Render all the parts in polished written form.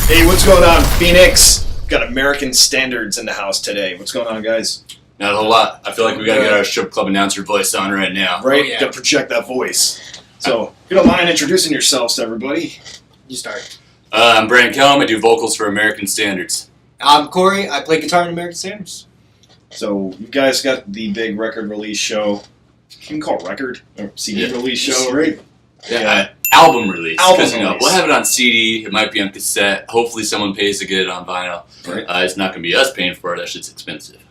Hey, what's going on, Phoenix? Got American Standards in the house today. What's going on, guys? Not a whole lot. I feel like we gotta get our strip club announcer voice on right now. Right? Oh, yeah. Gotta project that voice. So, if you don't mind introducing yourselves to everybody. You start. I'm Brandon Kellum. I do vocals for American Standards. I'm Corey. I play guitar in American Standards. So, you guys got the big record release show. You can call it record or CD release show, right? Yeah. Album release. Album You know, release. we'll have it on CD. It might be on cassette. Hopefully, someone pays to get it on vinyl. Right. It's not gonna be us paying for it. That shit's expensive.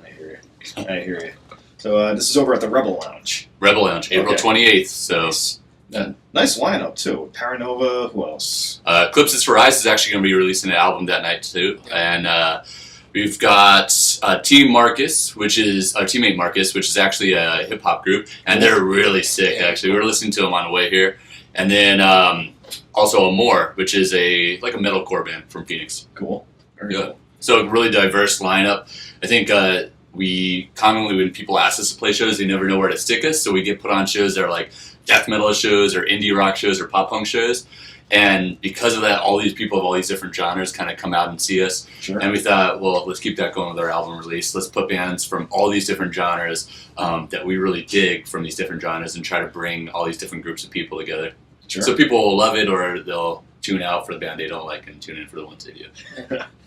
I hear you. I hear you. So, this is over at the Rebel Lounge. Rebel Lounge, April Okay. 28th. So, Nice lineup, too. Paranova, who else? Eclipses for Eyes is actually gonna be releasing an album that night too, and we've got Team Marcus, which is our teammate Marcus, which is actually a hip hop group, and they're really sick. Yeah. Actually, we were listening to them on the way here, and then also Amore, which is a metalcore band from Phoenix. Cool. Very Yeah. cool. So a really diverse lineup. I think we commonly, when people ask us to play shows, they never know where to stick us. So we get put on shows that are like death metal shows or indie rock shows or pop punk shows. And because of that, all these people of all these different genres kind of come out and see us. Sure. And we thought, well, let's keep that going with our album release. Let's put bands from all these different genres that we really dig from these different genres and try to bring all these different groups of people together. Sure. So people will love it or they'll tune out for the band they don't like and tune in for the ones they do.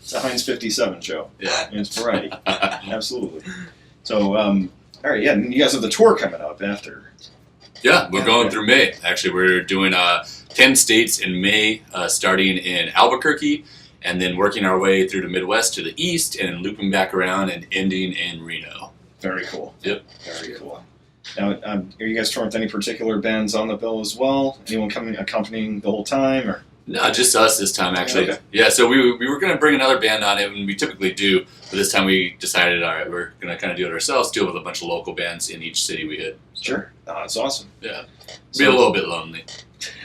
It's a Heinz 57 show. Yeah. And it's variety. Absolutely. So, all right, yeah, and you guys have the tour coming up after. Yeah, we're Yeah, going okay. through May. Actually, we're doing 10 states in May, starting in Albuquerque, and then working our way through the Midwest to the east, and looping back around and ending in Reno. Very cool. Yep. Very cool. Now, are you guys touring with any particular bands on the bill as well? Anyone coming accompanying the whole time, or? No, just us this time, actually. Okay. Yeah, so we were going to bring another band on it, and we typically do, but this time we decided, all right, we're going to kind of do it ourselves, deal with a bunch of local bands in each city we hit. Sure. Oh, that's awesome. Yeah. Be So- a little bit lonely.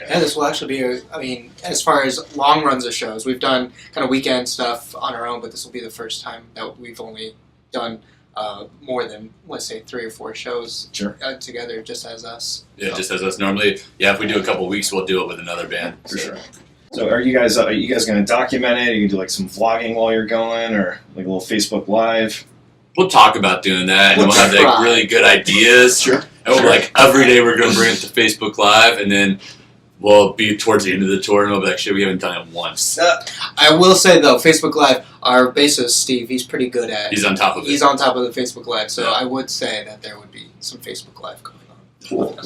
Yeah, this will actually be, as far as long runs of shows, we've done kind of weekend stuff on our own, but this will be the first time that we've only done more than, let's say, 3 or 4 shows Sure. together just as us. Yeah, just as us normally. Yeah, if we do a couple weeks, we'll do it with another band. For sure. So, are you guys going to document it? Are you going to do like some vlogging while you're going, or like a little Facebook Live? We'll talk about doing that, and We'll we'll have like try. really good ideas. Sure. And we'll, like every day we're going to bring it to Facebook Live, and then we'll be towards the end of the tour, and we'll be like, shit, we haven't done it once. I will say, though, Facebook Live, our bassist, Steve, he's pretty good at He's on top of it. He's on top of the Facebook Live, so Yeah. I would say that there would be some Facebook Live going on. Cool.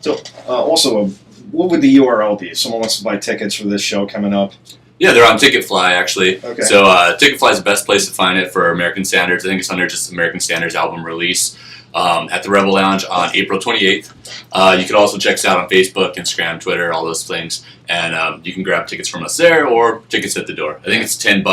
So, also, what would the URL be if someone wants to buy tickets for this show coming up? Yeah, they're on Ticketfly, actually. Okay. So Ticketfly is the best place to find it for American Standards. I think it's under just American Standards album release at the Rebel Lounge on April 28th. You can also check us out on Facebook, Instagram, Twitter, all those things. And you can grab tickets from us there or tickets at the door. I think it's $10,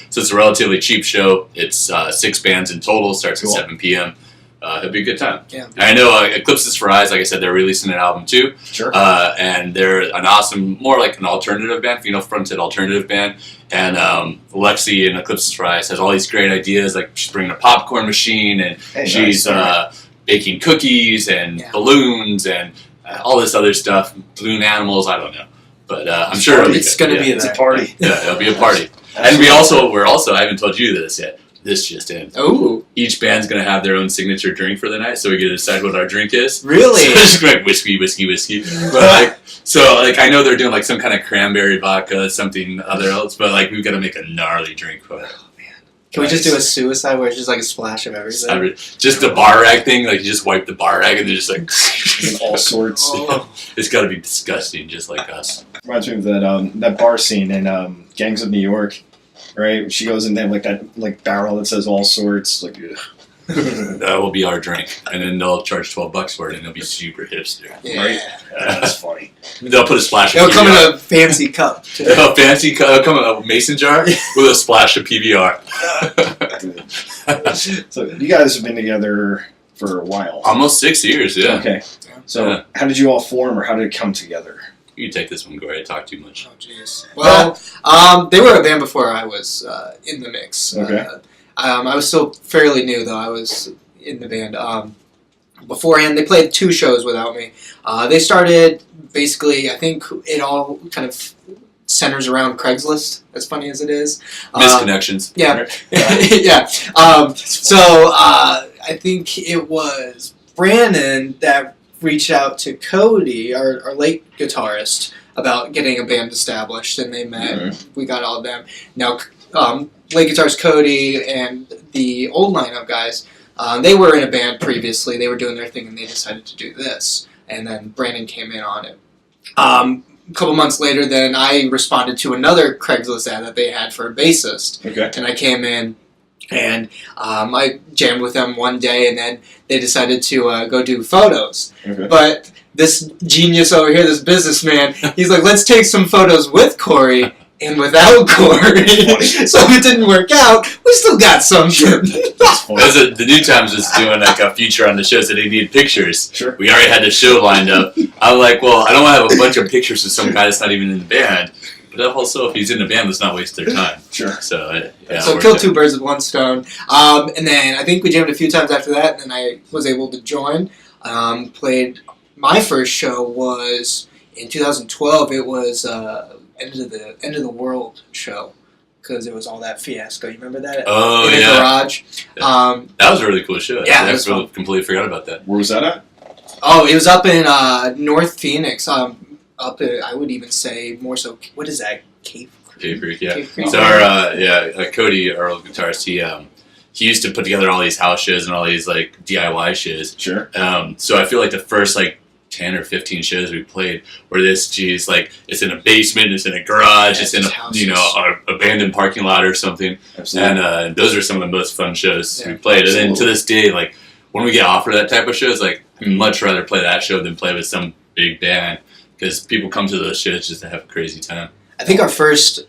so it's a relatively cheap show. It's 6 bands in total, starts Cool. at 7 p.m. It'll be a good time. Yeah. And I know Eclipses for Eyes, like I said, they're releasing an album too. Sure. And they're an awesome, more like an alternative band, female-fronted alternative band. And Lexi in Eclipses for Eyes has all these great ideas, like she's bringing a popcorn machine, and Hey, she's nice. baking cookies and Yeah. balloons and all this other stuff, balloon animals, I don't know. But I'm sure it'll be It's good. going to be It's a there. party. Yeah, it'll be a party. And we're also, I haven't told you this yet, this just in. Oh, Each band's going to have their own signature drink for the night, so we get to decide what our drink is. really? So it's just like whiskey. But I know they're doing like some kind of cranberry vodka, something other else, but like we've got to make a gnarly drink for it. Can we just do a suicide where it's just like a splash of everything? Just the bar rag thing, like you just wipe the bar rag and they're just like And all sorts. Oh. It's got to be disgusting, just like us. Reminds me of that bar scene in Gangs of New York, right? She goes in there like that barrel that says all sorts, like. Ugh. That will be our drink, and then they'll charge $12 for it, and they'll be super hipster. Yeah. Right. That's funny. They'll put a splash. It'll of come PBR. in a fancy cup. too. A fancy, come in a mason jar with a splash of PBR. So you guys have been together for a while. Almost 6 years, yeah. Okay. So Yeah. how did you all form, or how did it come together? You take this one, Corey. I talk too much. Oh, jeez. Well, they were a band before I was in the mix. Okay. I was still fairly new, though. I was in the band. Beforehand, they played 2 shows without me. They started, basically, I think it all kind of centers around Craigslist, as funny as it is. Misconnections. Yeah. Yeah. I think it was Brandon that reached out to Cody, our late guitarist, about getting a band established, and they met. Mm-hmm. We got all of them. Now, late guitarist Cody and the old lineup guys, they were in a band previously. They were doing their thing, and they decided to do this. And then Brandon came in on it. A couple months later, then I responded to another Craigslist ad that they had for a bassist. Okay. And I came in, and I jammed with them one day, and then they decided to go do photos. Okay. But this genius over here, this businessman, he's like, let's take some photos with Corey and without Corey. So if it didn't work out, we still got something. The New Times was doing like a feature on the show, so they needed pictures. Sure. We already had the show lined up. I was like, well, I don't want to have a bunch of pictures of some guy that's not even in the band. But also, if he's in the band, let's not waste their time. Sure. So, So kill two birds with one stone. And then I think we jammed a few times after that, and then I was able to join. Played my first show was in 2012. It was end of the world show, because it was all that fiasco. You remember that? Oh, in the garage. That was a really cool show. Yeah, I completely forgot about that. Where was that at? Oh, it was up in North Phoenix. Up in, I would even say more so. What is that? Cave Creek, yeah. Cave Creek. So Cody, our old guitarist, he used to put together all these house shows and all these like DIY shows. Sure. So I feel like the first like 10 or 15 shows we played were it's in a basement, it's in a garage, it's in an abandoned parking lot or something. Absolutely. And those are some of the most fun shows we played. Absolutely. And then to this day, like when we get offered that type of shows, like I'd much rather play that show than play with some big band, because people come to those shows just to have a crazy time. I think our first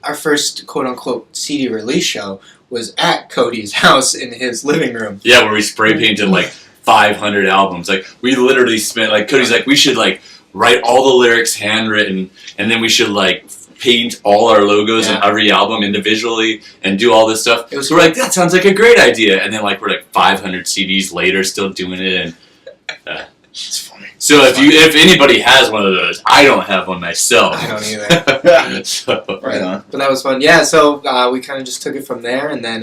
quote unquote CD release show was at Cody's house in his living room. Yeah, where we spray painted like 500 albums. Like we literally spent like Cody's like we should like write all the lyrics handwritten, and then we should like paint all our logos on every album individually and do all this stuff. So we're like, that sounds like a great idea, and then like we're like 500 CDs later still doing it. And it's funny. So if anybody has one of those, I don't have one myself. I don't either. Right on. But that was fun. Yeah, so we kind of just took it from there, and then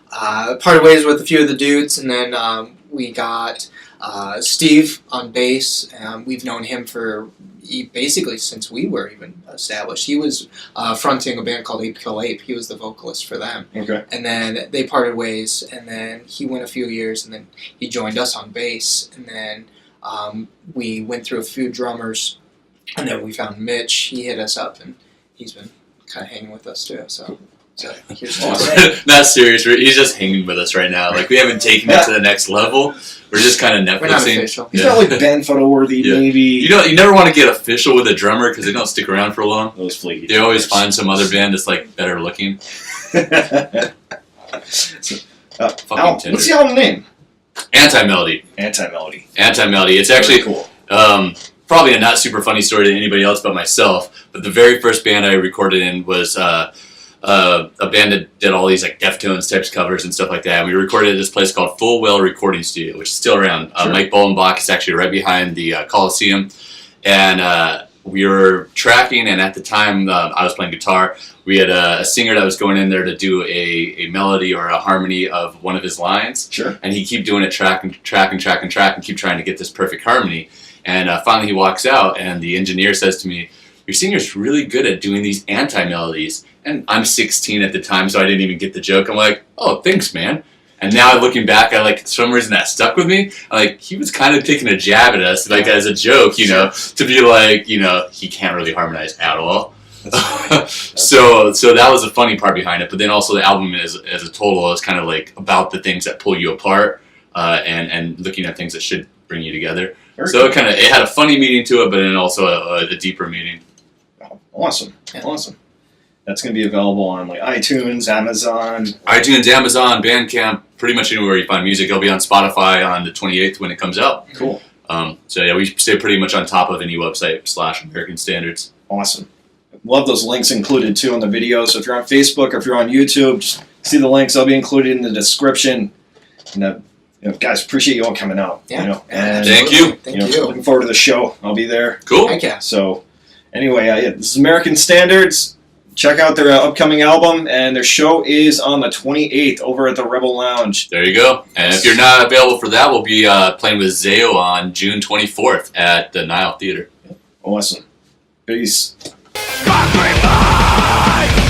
parted ways with a few of the dudes, and then we got Steve on bass. We've known him for basically since we were even established. He was fronting a band called Ape Kill Ape. He was the vocalist for them. Okay. And then they parted ways, and then he went a few years, and then he joined us on bass, and then we went through a few drummers, and then we found Mitch. He hit us up, and he's been kind of hanging with us too. So here's not serious. He's just hanging with us right now. Like we haven't taken it to the next level. We're just kind of Netflixing. We're not official. He's not like band photo worthy, maybe. You never want to get official with a drummer because they don't stick around for long. Those flaky. They always find some other band that's like better looking. What's the album name? Anti-Melody. Anti-Melody. Anti-Melody. It's actually cool. Probably a not super funny story to anybody else but myself. But the very first band I recorded in was a band that did all these like Deftones types covers and stuff like that. And we recorded at this place called Full Well Recording Studio, which is still around. Sure. Mike Bolenbach is actually right behind the Coliseum. And we were tracking, and at the time I was playing guitar. We had a singer that was going in there to do a melody or a harmony of one of his lines. Sure. And he keep doing it track and keep trying to get this perfect harmony. And finally he walks out, and the engineer says to me, "Your singer's really good at doing these anti-melodies." And I'm 16 at the time, so I didn't even get the joke. I'm like, "Oh, thanks, man." And now looking back, for some reason that stuck with me. He was kind of taking a jab at us, as a joke, to be like, he can't really harmonize at all. So that was the funny part behind it. But then also the album as a total is kind of like about the things that pull you apart, and looking at things that should bring you together. So it had a funny meaning to it, but then also a deeper meaning. Oh, awesome. That's going to be available on iTunes, Amazon, Bandcamp, pretty much anywhere you find music. It'll be on Spotify on the 28th when it comes out. Cool. We stay pretty much on top of any website / American Standards. Awesome. Love those links included too on the video. So if you're on Facebook or if you're on YouTube, just see the links. They'll be included in the description. And, guys, appreciate you all coming out. Yeah. And thank you. Thank you. Looking forward to the show. I'll be there. Cool. Heck yeah. So anyway, this is American Standards. check out their upcoming album, and their show is on the 28th over at the Rebel Lounge. There you go. And if you're not available for that, we'll be playing with Zayo on June 24th at the Nile Theater. Awesome. Peace. Conquering life!